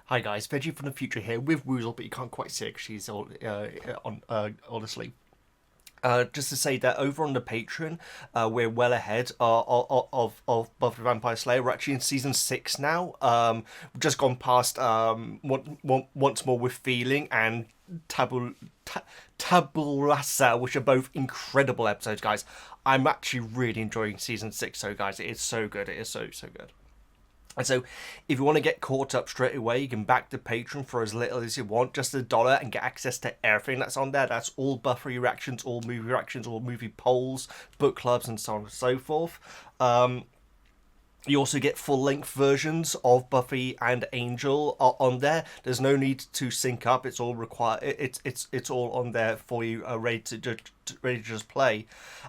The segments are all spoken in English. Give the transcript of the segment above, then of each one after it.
Hi guys, Veggie from the future here with Woozle, but you can't quite see it because she's all, honestly. Just to say that over on the Patreon, we're well ahead of Buffy the Vampire Slayer. We're actually in season 6 now. We've just gone past Once More with Feeling and Tabula Rasa, which are both incredible episodes, guys. I'm actually really enjoying season 6, so guys, it is so good. It is so good. And so, if you want to get caught up straight away, you can back the Patreon for as little as you want, just $1, and get access to everything that's on there. That's all Buffy reactions, all movie polls, book clubs, and so on and so forth. You also get full-length versions of Buffy and Angel on there. There's no need to sync up. It's all required. It's all on there for you, ready to just play.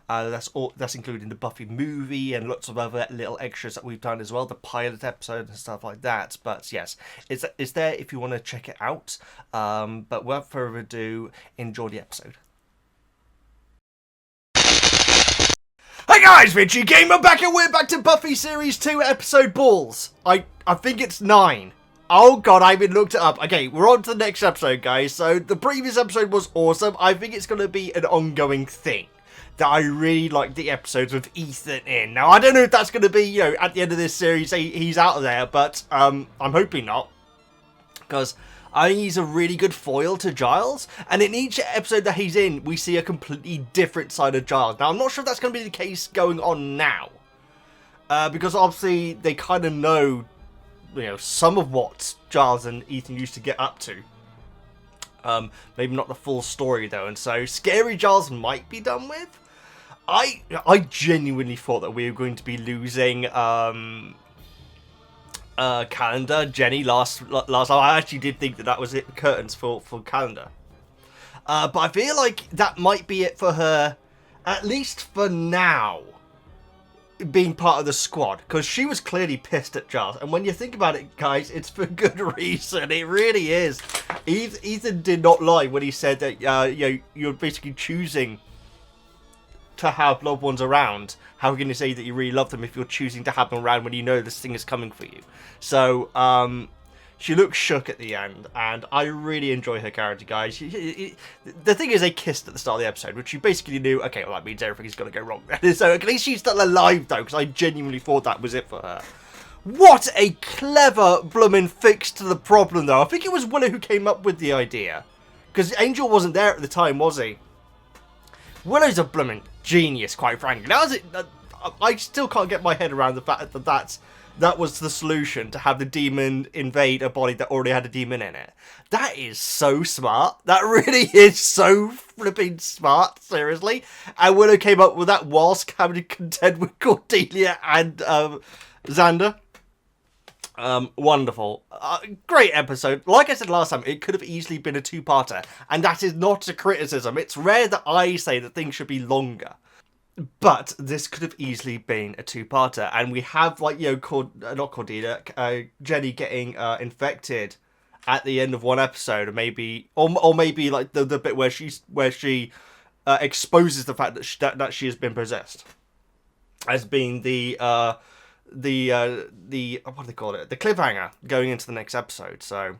That's including the Buffy movie and lots of other little extras that we've done as well. The pilot episode and stuff like that. But yes, it's there if you want to check it out. But without further ado, enjoy the episode. Hey guys, Veggie Gamer back, and we're back to Buffy Series 2 episode Balls. I think it's 9. Oh god, I haven't looked it up. Okay, we're on to the next episode, guys. So, the previous episode was awesome. I think it's going to be an ongoing thing. That I really like the episodes with Ethan in. Now, I don't know if that's going to be, at the end of this series, he's out of there. But, I'm hoping not. Because I think he's a really good foil to Giles, and in each episode that he's in, we see a completely different side of Giles. Now, I'm not sure if that's going to be the case going on now, because obviously they kind of know, some of what Giles and Ethan used to get up to. Maybe not the full story though, and so Scary Giles might be done with. I genuinely thought that we were going to be losing Calendar, Jenny last time. I actually did think that was it, curtains for Calendar. But I feel like that might be it for her, at least for now, being part of the squad. Because she was clearly pissed at Giles. And when you think about it, guys, it's for good reason. It really is. Ethan did not lie when he said that you're basically choosing to have loved ones around. How can you say that you really love them if you're choosing to have them around when you know this thing is coming for you? So, she looks shook at the end, and I really enjoy her character, guys. The thing is, they kissed at the start of the episode, which you basically knew, okay, well, that means everything's going to go wrong. So, at least she's still alive, though, because I genuinely thought that was it for her. What a clever bloomin' fix to the problem, though. I think it was Willow who came up with the idea. Because Angel wasn't there at the time, was he? Willow's a bloomin' genius, quite frankly. I still can't get my head around the fact that that was the solution, to have the demon invade a body that already had a demon in it. That is so smart. That really is so flipping smart, seriously. And Willow came up with that whilst having to contend with Cordelia and Xander. Wonderful. Great episode. Like I said last time, it could have easily been a 2-parter. And that is not a criticism. It's rare that I say that things should be longer. But this could have easily been a 2-parter. And we have, not Cordelia, Jenny getting infected at the end of one episode. Or maybe like the bit where she exposes the fact that she has been possessed. As being the what do they call it? The cliffhanger going into the next episode. So,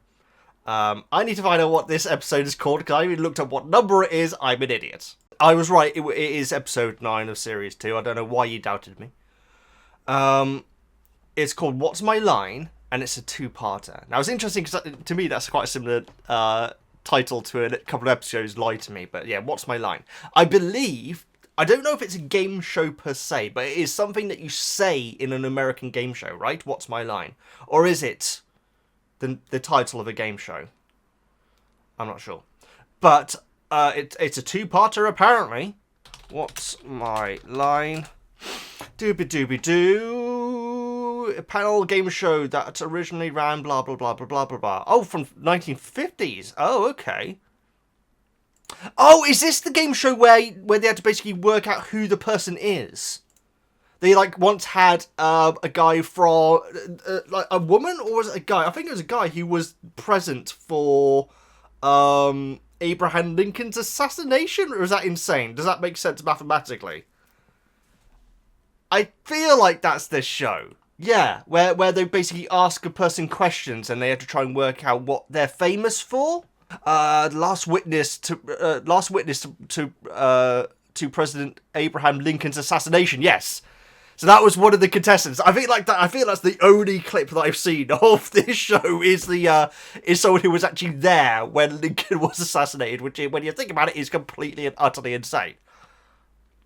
I need to find out what this episode is called, because I even looked up what number it is. I'm an idiot. I was right. It is episode 9 of series 2. I don't know why you doubted me. It's called What's My Line, and it's a 2-parter. Now, it's interesting because to me that's quite a similar title to a couple of episodes, Lie to Me. But yeah, What's My Line? I don't know if it's a game show per se, but it is something that you say in an American game show, right? What's my line? Or is it the title of a game show? I'm not sure. But it's a 2-parter, apparently. What's my line? Dooby-dooby-doo. A panel game show that originally ran blah, blah, blah, blah, blah, blah, blah. Oh, from 1950s. Oh, okay. Oh, is this the game show where they had to basically work out who the person is? They once had a guy from a woman, or was it a guy? I think it was a guy who was present for Abraham Lincoln's assassination, or is that insane? Does that make sense mathematically? I feel like that's this show. Yeah, where they basically ask a person questions and they have to try and work out what they're famous for. Last witness to President Abraham Lincoln's assassination. Yes. So that was one of the contestants. I think that's the only clip that I've seen of this show is someone who was actually there when Lincoln was assassinated, which, when you think about it, is completely and utterly insane.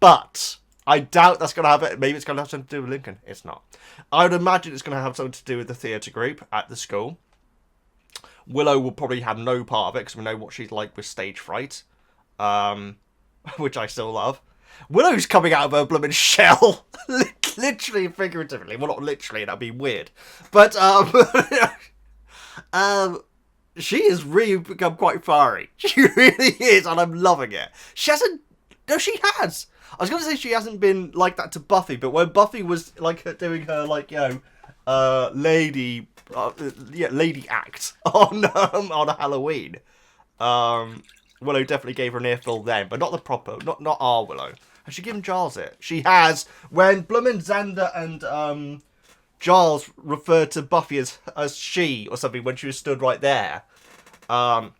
But I doubt that's going to have it. Maybe it's going to have something to do with Lincoln. It's not. I would imagine it's going to have something to do with the theatre group at the school. Willow will probably have no part of it because we know what she's like with stage fright, which I still love. Willow's coming out of her blooming shell, literally and figuratively. Well, not literally, that'd be weird. But she has really become quite fiery. She really is, and I'm loving it. She hasn't. No, she has. I was going to say she hasn't been like that to Buffy, but when Buffy was like doing her lady act on a Halloween, Willow definitely gave her an earful then, but not the proper, not our Willow. Has she given Giles it? She has. When Bloomin', Xander and Giles referred to Buffy as she or something when she was stood right there. Yeah,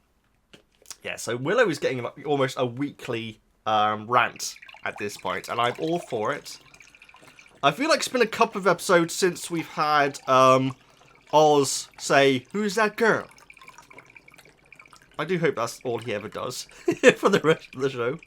so Willow is getting like almost a weekly rant at this point, and I'm all for it. I feel like it's been a couple of episodes since we've had Oz say, "Who's that girl?" I do hope that's all he ever does for the rest of the show.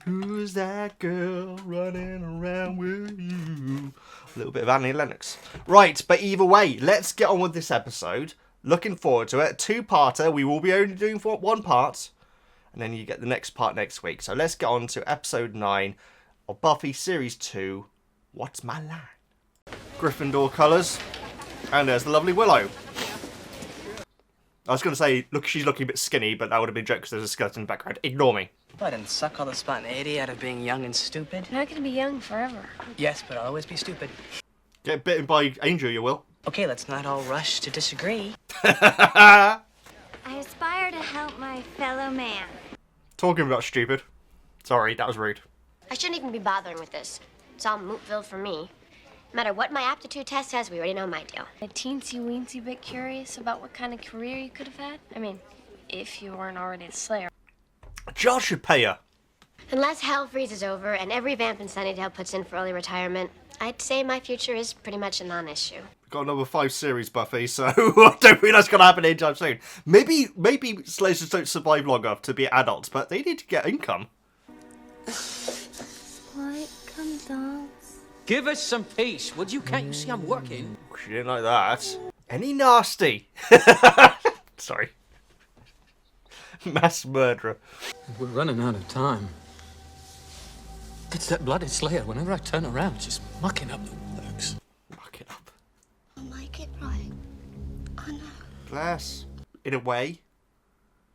Who's that girl running around with you? A little bit of Annie Lennox. Right, but either way, let's get on with this episode. Looking forward to it. Two-parter. We will be only doing one part. And then you get the next part next week. So let's get on to episode 9 of Buffy Series 2, What's My Line? Gryffindor colours. And there's the lovely Willow. I was going to say, look, she's looking a bit skinny, but that would have been a joke because there's a skeleton in the background. Ignore me. I didn't suck all the spontaneity out of being young and stupid. You're not gonna be young forever. Yes, but I'll always be stupid. Get bitten by Angel, you will. Okay, let's not all rush to disagree. I aspire to help my fellow man. Talking about stupid. Sorry, that was rude. I shouldn't even be bothering with this. It's all mootville for me. No matter what my aptitude test says, we already know my deal. A teensy-weensy bit curious about what kind of career you could have had. I mean, if you weren't already a Slayer. Giles should pay her. Unless hell freezes over and every vamp in Sunnydale puts in for early retirement, I'd say my future is pretty much a non-issue. Got another 5 series, Buffy, so I don't think that's going to happen anytime soon. Maybe Slayers just don't survive long enough to be adults, but they need to get income. What comes on? Give us some peace, would you? Can't you see I'm working? She didn't like that. Any nasty? Sorry. Mass murderer. We're running out of time. It's that bloody Slayer. Whenever I turn around, just mucking up the works. Muck it up. I'll make it right. I know. Bless. In a way.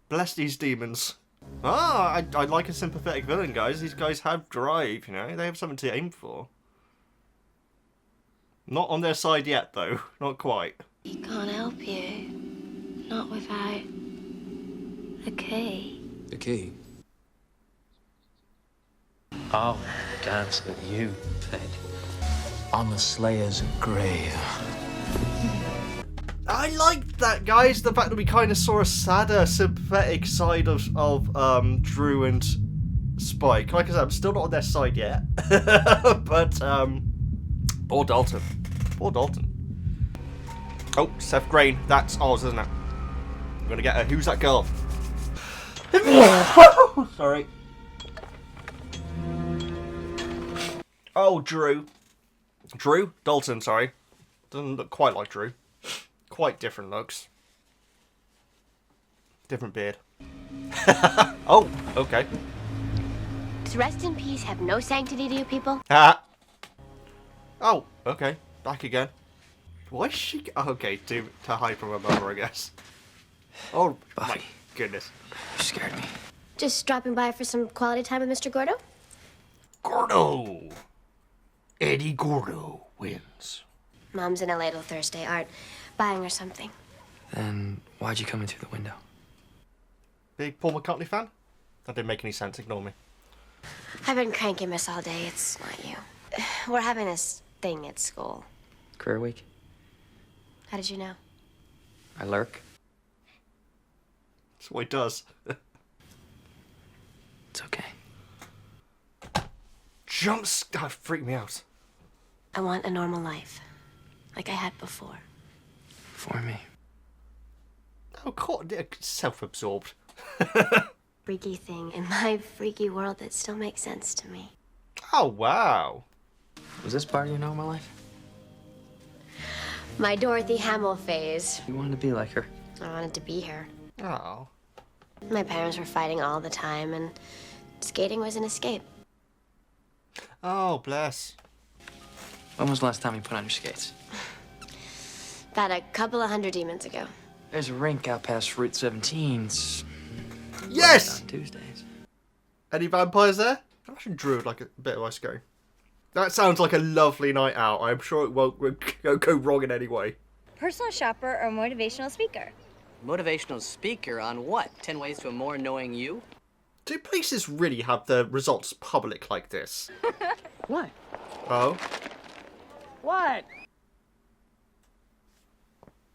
Bless these demons. I like a sympathetic villain, guys. These guys have drive, you know. They have something to aim for. Not on their side yet, though. Not quite. He can't help you. Not without a key. The key? I'll dance with you, pet. On the Slayer's grave. I liked that, guys. The fact that we kind of saw a sadder, sympathetic side of Drew and Spike. Like I said, I'm still not on their side yet. But, or Dalton. Or Dalton. Oh, Seth Grain. That's Oz, isn't it? I'm gonna get her. Who's that girl? Sorry. Oh, Drew. Drew? Dalton, sorry. Doesn't look quite like Drew. Quite different looks. Different beard. Oh, okay. Does rest in peace have no sanctity to you people? Oh, okay. Back again. Why is she... Okay, to hide from her mother, I guess. Oh, Buffy. my goodness. You scared me. Just dropping by for some quality time with Mr. Gordo? Gordo! Eddie Gordo wins. Mom's in LA till Thursday. Art buying her something. Then why'd you come in through the window? Big Paul McCartney fan? That didn't make any sense, ignore me. I've been cranky miss all day. It's not you. We're having this thing at school. Career week. How did you know? I lurk. That's what he does. It's okay. Jumps. God, freak me out. I want a normal life, like I had before. For me. Oh, God, self-absorbed. Freaky thing in my freaky world that still makes sense to me. Oh, wow. Was this part of your normal life? My Dorothy Hamill phase. You wanted to be like her. I wanted to be her. Oh. My parents were fighting all the time, and skating was an escape. Oh, bless. When was the last time you put on your skates? About a couple of 100 demons ago. There's a rink out past Route 17. Yes! On Tuesdays. Any vampires there? I imagine Drew would like a bit of ice skating. That sounds like a lovely night out. I'm sure it won't go wrong in any way. Personal shopper or motivational speaker? Motivational speaker on what? 10 ways to a more annoying you? Do places really have the results public like this? What? Oh? What?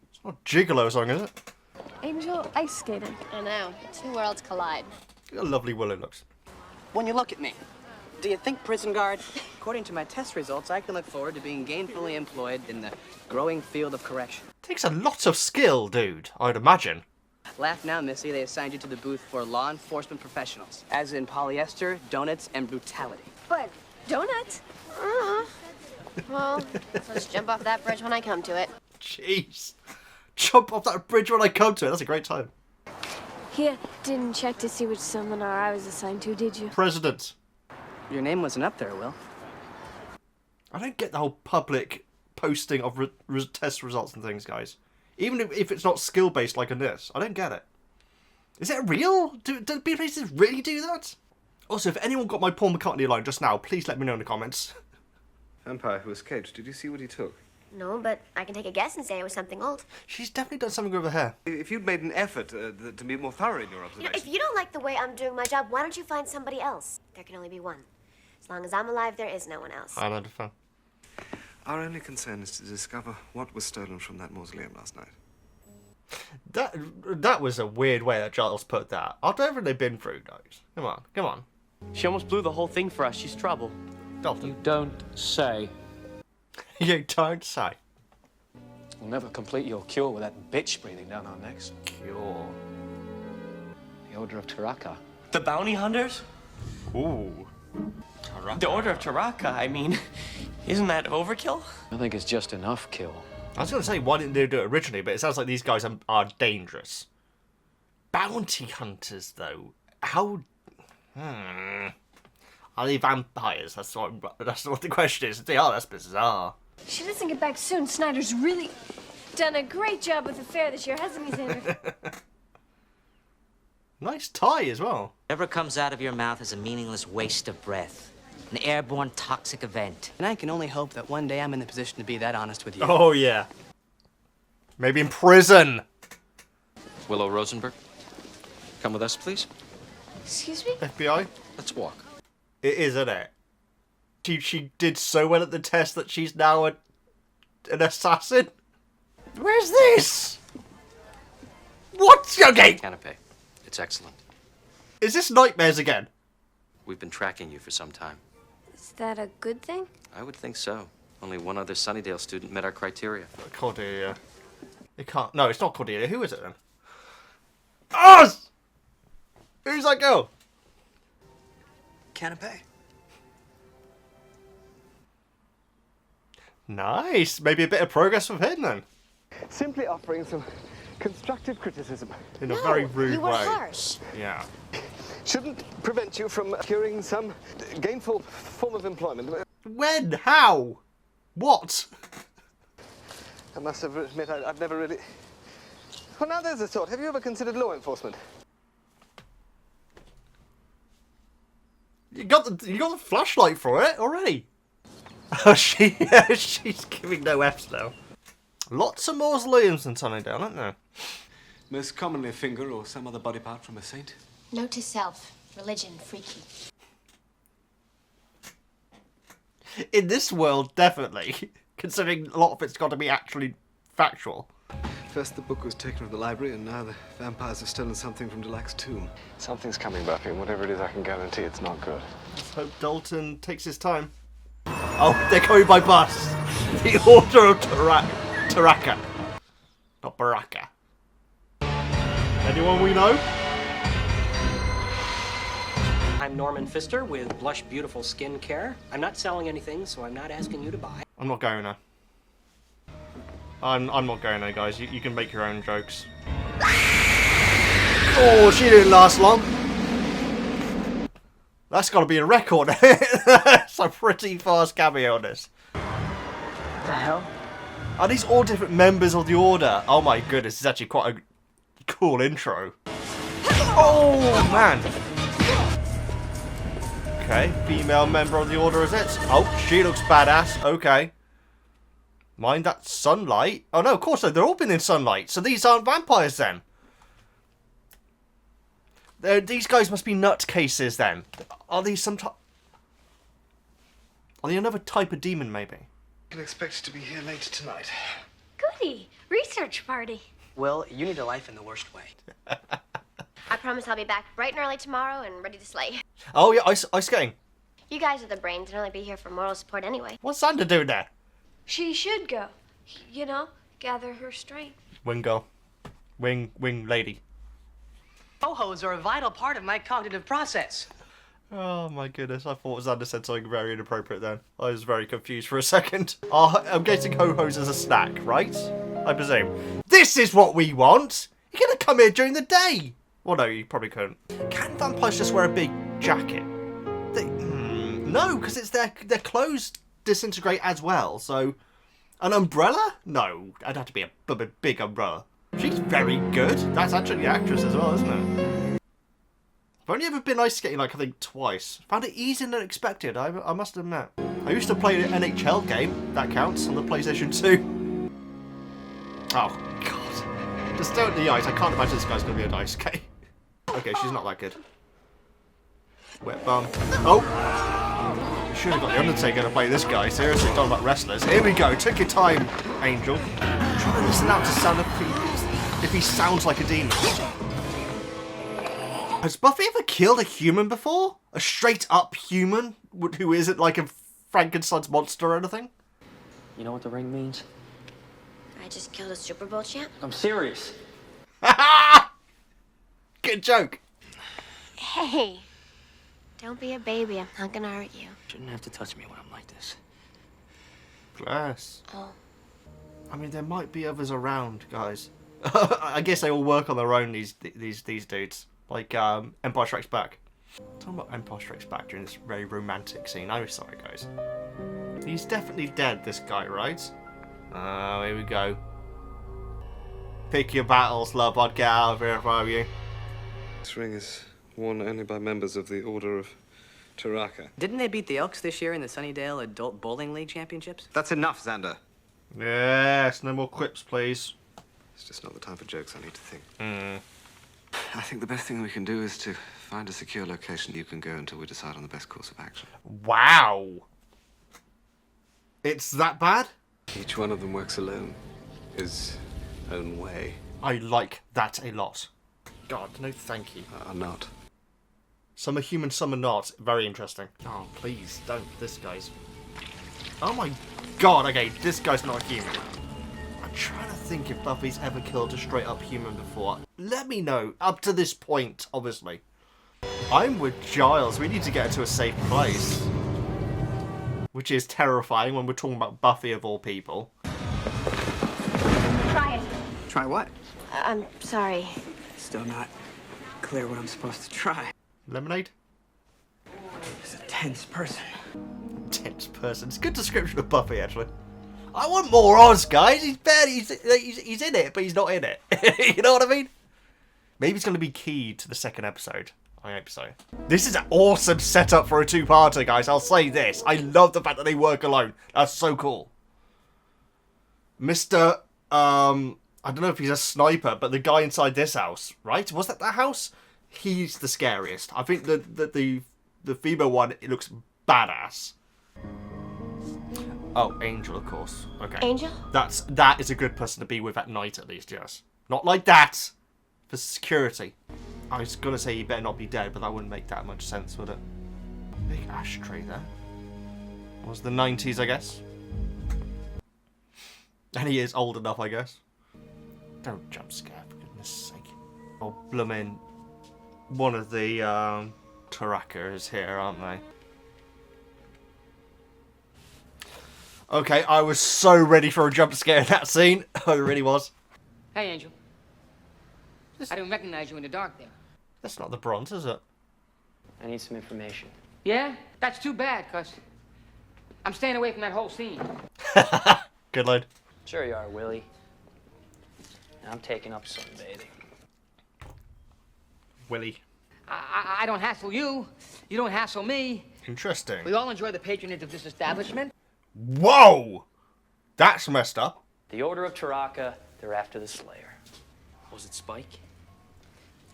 It's not a Gigolo song, is it? Angel ice skating. I know. Two worlds collide. Look how lovely Willow looks. When you look at me, do you think prison guard? According to my test results, I can look forward to being gainfully employed in the growing field of correction. Takes a lot of skill, dude, I'd imagine. Laugh now, Missy. They assigned you to the booth for law enforcement professionals, as in polyester, donuts, and brutality. But donuts? Well, let's jump off that bridge when I come to it. Jeez. Jump off that bridge when I come to it. That's a great time. Yeah, didn't check to see which seminar I was assigned to, did you? President. Your name wasn't up there, Will. I don't get the whole public posting of test results and things, guys. Even if it's not skill-based like in this. I don't get it. Is it real? Do places really do that? Also, if anyone got my Paul McCartney line just now, please let me know in the comments. Vampire who escaped. Did you see what he took? No, but I can take a guess and say it was something old. She's definitely done something with her hair. If you'd made an effort to be more thorough in your You know, observation. if you don't like the way I'm doing my job, why don't you find somebody else? There can only be one. As long as I'm alive, there is no one else. I understand. Our only concern is to discover what was stolen from that mausoleum last night. That was a weird way that Giles put that. After everything they've been through, guys. Come on, come on. She almost blew the whole thing for us. She's trouble. Dalton. You don't say. You don't say. We'll never complete your cure with that bitch breathing down our necks. Cure. The Order of Taraka. The bounty hunters? Ooh. The Order of Taraka, I mean, isn't that overkill? I think it's just enough kill. I was going to say, why didn't they do it originally? But it sounds like these guys are dangerous. Bounty hunters, though. How... Are they vampires? That's what the question is. If they are, that's bizarre. She doesn't get back soon. Snyder's really done a great job with the fair this year, hasn't he, Xander? Nice tie as well. Whatever comes out of your mouth is a meaningless waste of breath. An airborne toxic event. And I can only hope that one day I'm in the position to be that honest with you. Oh, yeah. Maybe in prison. Willow Rosenberg, come with us, please. Excuse me? FBI? Let's walk. It is, isn't it? She did so well at the test that she's now an assassin? Where's this? What? Okay. Canopy. It's excellent. Is this Nightmares again? We've been tracking you for some time. Is that a good thing? I would think so. Only one other Sunnydale student met our criteria. Cordelia. It can't. No, it's not Cordelia. Who is it then? Us! Who's that girl? Canopy. Nice. Maybe a bit of progress with him then. Simply offering some constructive criticism. In a very rude you were way. harsh. Yeah. Shouldn't prevent you from securing some gainful form of employment. When? How? What? I must admit, I've never really... Well, now there's a thought. Have you ever considered law enforcement? You got the flashlight for it already. Oh, she's giving no F's now. Lots of mausoleums in Sunnydale, aren't there? Most commonly a finger or some other body part from a saint. Note to self. Religion, freaky. In this world, definitely. considering a lot of it's got to be actually factual. First the book was taken from the library, and now the vampires have stolen something from Delac's tomb. Something's coming, Buffy, and whatever it is, I can guarantee it's not good. Let's hope Dalton takes his time. Oh, they're coming by bus. The Order of Taraka. Not Baraka. Anyone we know? I'm Norman Pfister with Blush Beautiful Skincare. I'm not selling anything, so I'm not asking you to buy. I'm not going there. I'm not going there, guys. You can make your own jokes. Oh, she didn't last long. That's got to be a record. It's a pretty fast cameo on this. What the hell? Are these all different members of the Order? Oh my goodness, it's actually quite a cool intro. Oh man. Okay, female member of the Order is it? Oh, she looks badass. Okay. Mind that sunlight. Oh no, of course they're all been in sunlight. So these aren't vampires then. These guys must be nutcases then. Are these some type? Are they another type of demon maybe? I can expect to be here later tonight. Goody. Research party. Well, you need a life in the worst way. I promise I'll be back bright and early tomorrow and ready to slay. Oh yeah, ice skating. You guys are the brains and only be here for moral support anyway. What's Xander doing there? She should go. You know, gather her strength. Wing girl. Wing lady. Ho-hos are a vital part of my cognitive process. Oh my goodness, I thought Xander said something very inappropriate then. I was very confused for a second. I'm getting ho-hos as a snack, right? I presume. This is what we want! You're gonna come here during the day! Well, no, you probably couldn't. Can vampires just wear a big jacket? No, because it's their clothes disintegrate as well, so... An umbrella? No, I'd have to be a big umbrella. She's very good. That's actually the actress as well, isn't it? I've only ever been ice skating, like, I think twice. Found it easier than expected, I must admit. I used to play an NHL game, that counts, on the PlayStation 2. Oh, God. Just don't the ice. I can't imagine this guy's going to be an ice skate. Okay, she's not that good. Wet bum. Oh! Should have got the Undertaker to play this guy. Seriously, talking about wrestlers. Here we go. Take your time, Angel. I'm trying to listen out to sound if he sounds like a demon. Has Buffy ever killed a human before? A straight up human who isn't like a Frankenstein's monster or anything? You know what the ring means? I just killed a Super Bowl champ. I'm serious. Good joke. Hey, don't be a baby. I'm not gonna hurt you. Shouldn't have to touch me when I'm like this. Bless. Oh. I mean, there might be others around, guys. I guess they all work on their own. These dudes, like Empire Strikes Back. Talking about Empire Strikes Back during this very romantic scene. I'm sorry, guys. He's definitely dead. This guy, right? Oh, here we go. Pick your battles, love. I'd get out of here if I were you. This ring is worn only by members of the Order of Taraka. Didn't they beat the Elks this year in the Sunnydale Adult Bowling League Championships? That's enough, Xander. Yes, no more quips, please. It's just not the time for jokes. I need to think. I think the best thing we can do is to find a secure location you can go until we decide on the best course of action. Wow. It's that bad? Each one of them works alone, his own way. I like that a lot. God, no thank you. Are not. Some are human, some are not. Very interesting. Oh, please, don't. This guy's... Oh my God, okay, this guy's not a human. I'm trying to think if Buffy's ever killed a straight up human before. Let me know, up to this point, obviously. I'm with Giles. We need to get her to a safe place. Which is terrifying when we're talking about Buffy of all people. Try it. Try what? I'm sorry. Still not clear what I'm supposed to try. Lemonade? He's a tense person. Tense person. It's a good description of Buffy, actually. I want more Oz, guys. He's barely... He's in it, but he's not in it. You know what I mean? Maybe he's going to be key to the second episode. I hope so. This is an awesome setup for a two-parter, guys. I'll say this. I love the fact that they work alone. That's so cool. Mr. I don't know if he's a sniper, but the guy inside this house, right? Was that house? He's the scariest. I think the female one, it looks badass. Oh, Angel, of course. Okay. Angel? That is a good person to be with at night, at least, yes. Not like that! For security. I was gonna say he better not be dead, but that wouldn't make that much sense, would it? Big ashtray there. It was the 90s, I guess. And he is old enough, I guess. Don't jump scare, for goodness sake. Oh, bloomin'. One of the, Taraka is here, aren't they? Okay, I was so ready for a jump scare in that scene. I really was. Hey, Angel. I didn't recognize you in the dark there. That's not the bronze, is it? I need some information. Yeah? That's too bad, cuz I'm staying away from that whole scene. Good line. Sure you are, Willie. I'm taking up sunbathing. Willie. I don't hassle you. You don't hassle me. Interesting. We all enjoy the patronage of this establishment. Whoa! That's messed up. The Order of Taraka, they're after the Slayer. Was it Spike?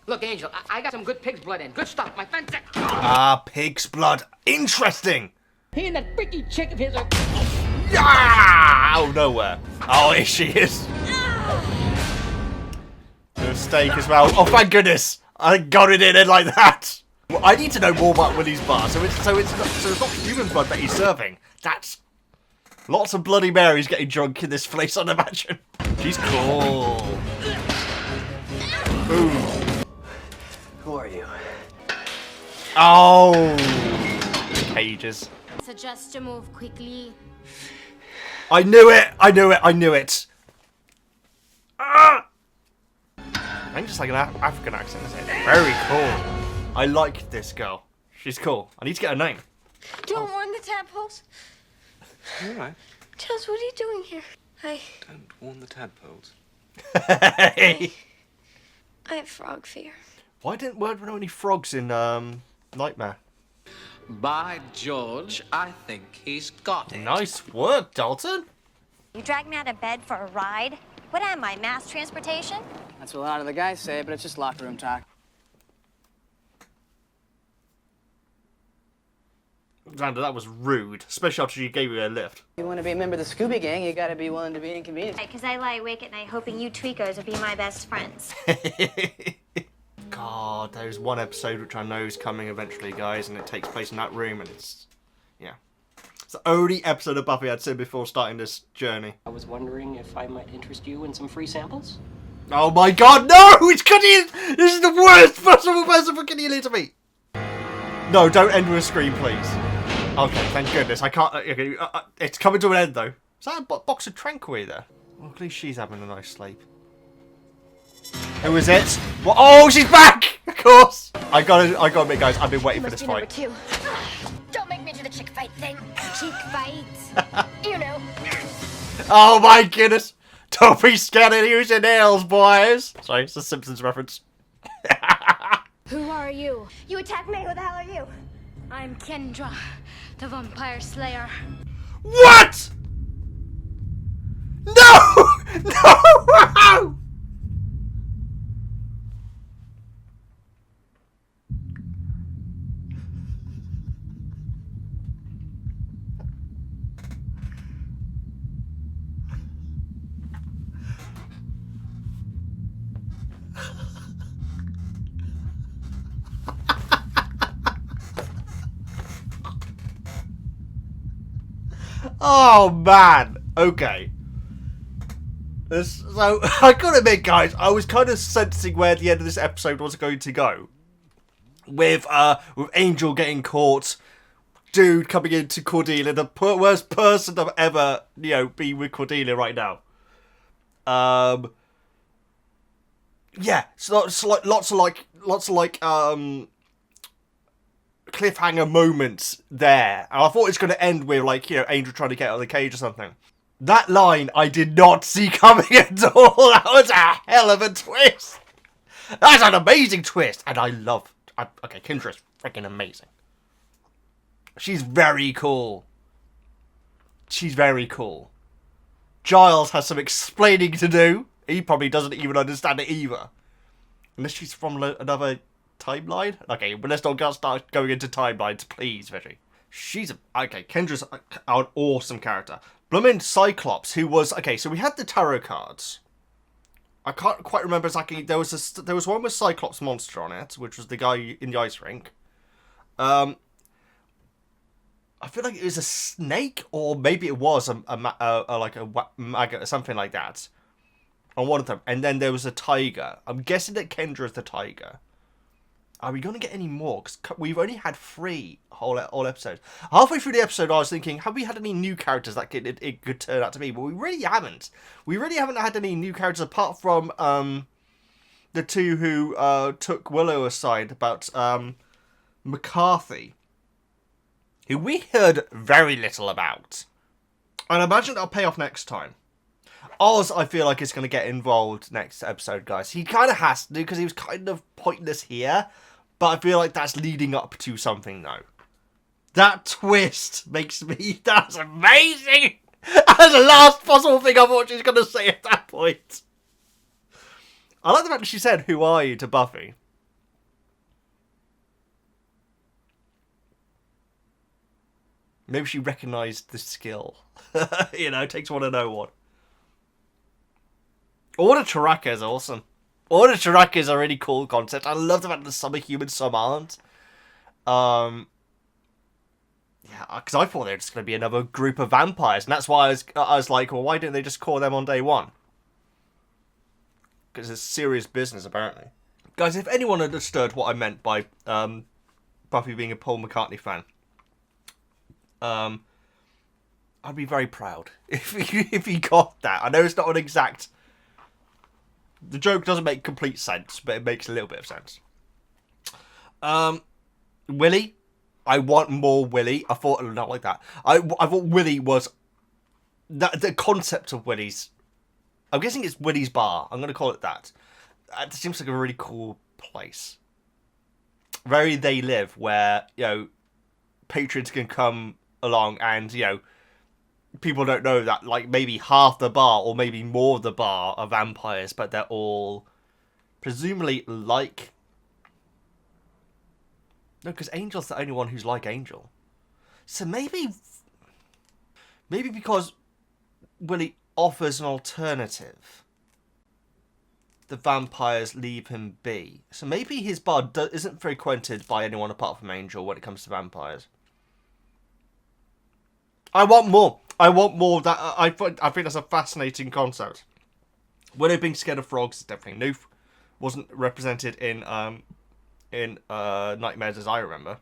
Look, Angel, I got some good pig's blood in. Good stuff, my friend. Ah, pig's blood. Interesting. He and that freaky chick of his are... Ah! Out of nowhere. Oh, here she is. The steak as well. Oh, thank goodness. I got it in like that. Well, I need to know more about Willie's bar. So it's not human blood that he's serving. That's lots of Bloody Marys getting drunk in this place, I'd imagine. She's cool. Boom. Who are you? Oh, cages. Suggest to move quickly. I knew it. I knew it. I knew it. Ah! I think just like an African accent, isn't it? Very cool. I like this girl. She's cool. I need to get her name. Don't warn the tadpoles. All right. Charles, what are you doing here? Don't warn the tadpoles. Hey. I have frog fear. Why weren't there any frogs in Nightmare? By George, I think he's got it. Nice work, Dalton. You dragged me out of bed for a ride? What am I, mass transportation? That's what a lot of the guys say, but it's just locker room talk. Xander, that was rude, especially after you gave me a lift. If you want to be a member of the Scooby Gang, you gotta be willing to be inconvenienced. Because I lie awake at night hoping you tweakos will be my best friends. God, there's one episode which I know is coming eventually, guys, and it takes place in that room, and it's... yeah. It's the only episode of Buffy I'd seen before starting this journey. I was wondering if I might interest you in some free samples? Oh my god, no! It's Cordelia! This is the worst possible person for Cordelia to meet! No, don't end with a scream, please. Okay, thank goodness. I can't... okay, it's coming to an end, though. Is that a box of Tranquil there? Well, at least she's having a nice sleep. Who is it? What? Oh, she's back! Of course! I gotta admit, guys, I've been waiting for this fight. Don't make me do the chick fight thing. Cheek fight. You know. Oh my goodness! Don't be scared of using nails, boys! Sorry, it's a Simpsons reference. Who are you? You attacked me. Who the hell are you? I'm Kendra, the vampire slayer. What?! No! No! Oh man, okay. So I gotta admit, guys, I was kind of sensing where the end of this episode was going to go. With Angel getting caught, dude coming into Cordelia, the worst person to ever, be with Cordelia right now. Yeah, so lots of cliffhanger moments there. And I thought it was going to end with, Angel trying to get out of the cage or something. That line I did not see coming at all. That was a hell of a twist. That's an amazing twist. And I love... okay, Kendra's freaking amazing. She's very cool. She's very cool. Giles has some explaining to do. He probably doesn't even understand it either. Unless she's from another timeline? Okay, but let's not start going into timelines, please, Veggie. Okay, Kendra's an awesome character. Bloomin' Cyclops, who was... Okay, so we had the tarot cards. I can't quite remember exactly. There was one with Cyclops Monster on it, which was the guy in the ice rink. I feel like it was a snake, or maybe it was a maggot or something like that on one of them. And then there was a tiger. I'm guessing that Kendra is the tiger. Are we going to get any more? Because we've only had 3 whole episodes. Halfway through the episode, I was thinking, have we had any new characters that it could turn out to be? But we really haven't. We really haven't had any new characters apart from the 2 who took Willow aside about McCarthy, who we heard very little about. And I imagine that'll pay off next time. Oz, I feel like, is going to get involved next episode, guys. He kind of has to, because he was kind of pointless here. But I feel like that's leading up to something, though. That twist makes me... That's amazing! That's the last possible thing I thought she was going to say at that point. I like the fact that she said, "Who are you?" to Buffy. Maybe she recognised the skill. You know, it takes one to know one. Order Taraka is awesome. Order Taraka is a really cool concept. I love the fact that some are human, some aren't. Yeah, because I thought they were just going to be another group of vampires, and that's why I was like, well, why didn't they just call them on day 1? Because it's serious business, apparently. Guys, if anyone understood what I meant by Buffy being a Paul McCartney fan, I'd be very proud if he got that. I know it's not an exact... The joke doesn't make complete sense, but it makes a little bit of sense. Willy. I want more Willy. I thought, not like that. I thought Willy was... The concept of Willy's... I'm guessing it's Willy's Bar. I'm going to call it that. It seems like a really cool place. Very They Live, where, you know, patrons can come along and, you know, people don't know that, like, maybe half the bar or maybe more of the bar are vampires, but they're all presumably like... No, because Angel's the only one who's like Angel. So maybe because Willy offers an alternative, the vampires leave him be. So maybe his bar isn't frequented by anyone apart from Angel when it comes to vampires. I want more. I want more. That I think that's a fascinating concept. Willow being scared of frogs is definitely new. Wasn't represented in Nightmares as I remember.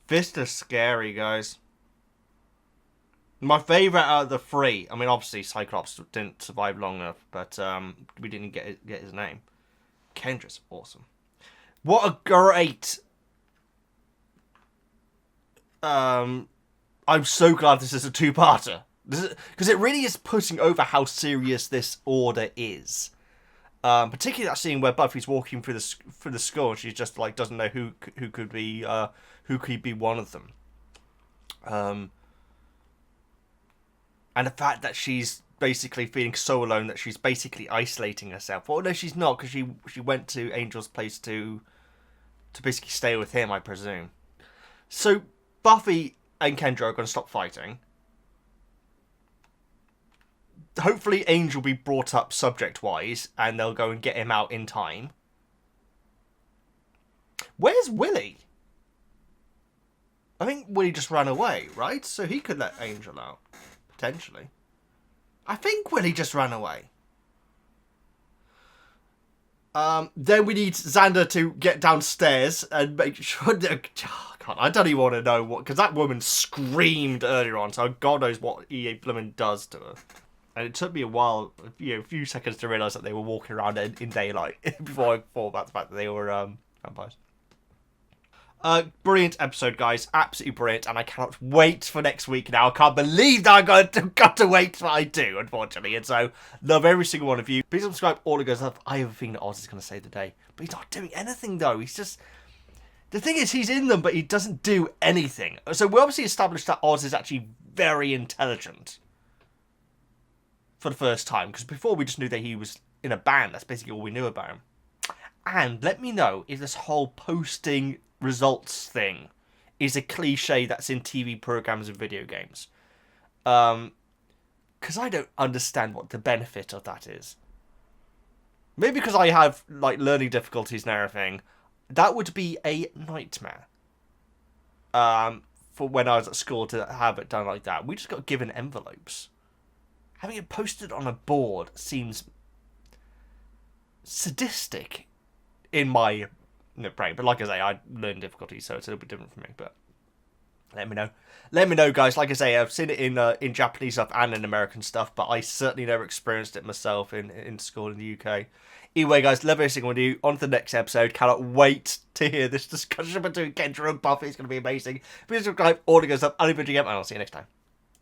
Fist is scary, guys. My favourite out of the 3. I mean, obviously Cyclops didn't survive long enough, but we didn't get his name. Kendra's awesome. What a great... I'm so glad this is a 2-parter. Because it really is putting over how serious this order is. Particularly that scene where Buffy's walking through the school and she just like doesn't know who could be one of them. And the fact that she's basically feeling so alone that she's basically isolating herself. Well, no, she's not, because she went to Angel's place to basically stay with him, I presume. So Buffy and Kendra are going to stop fighting. Hopefully Angel will be brought up subject-wise, and they'll go and get him out in time. Where's Willy? I think Willy just ran away, right? So he could let Angel out. Potentially. I think Willy just ran away. Then we need Xander to get downstairs and make sure... God, I don't even want to know what... Because that woman screamed earlier on, so God knows what E.A. Bloomin' does to her. And it took me a while, a few seconds to realise that they were walking around in daylight before I thought about the fact that they were vampires. Brilliant episode, guys. Absolutely brilliant. And I cannot wait for next week now. I can't believe that I've got to wait, but I do, unfortunately. And so, love every single one of you. Please subscribe, all the good stuff. I have a feeling that Oz is going to save the day. But he's not doing anything, though. He's just... The thing is, he's in them, but he doesn't do anything. So we obviously established that Oz is actually very intelligent. For the first time. Because before we just knew that he was in a band. That's basically all we knew about him. And let me know if this whole posting results thing is a cliche that's in TV programs and video games. Because I don't understand what the benefit of that is. Maybe because I have, like, learning difficulties and everything. That would be a nightmare. For when I was at school to have it done like that. We just got given envelopes. Having it posted on a board seems sadistic in my brain. But like I say, I learn difficulties, so it's a little bit different for me. But let me know. Let me know, guys. Like I say, I've seen it in Japanese stuff and in American stuff, but I certainly never experienced it myself in school in the UK. Anyway, guys, love every single one of you. On to the next episode. Cannot wait to hear this discussion between Kendra and Buffy. It's going to be amazing. Please subscribe, all the good stuff. I'll see you next time.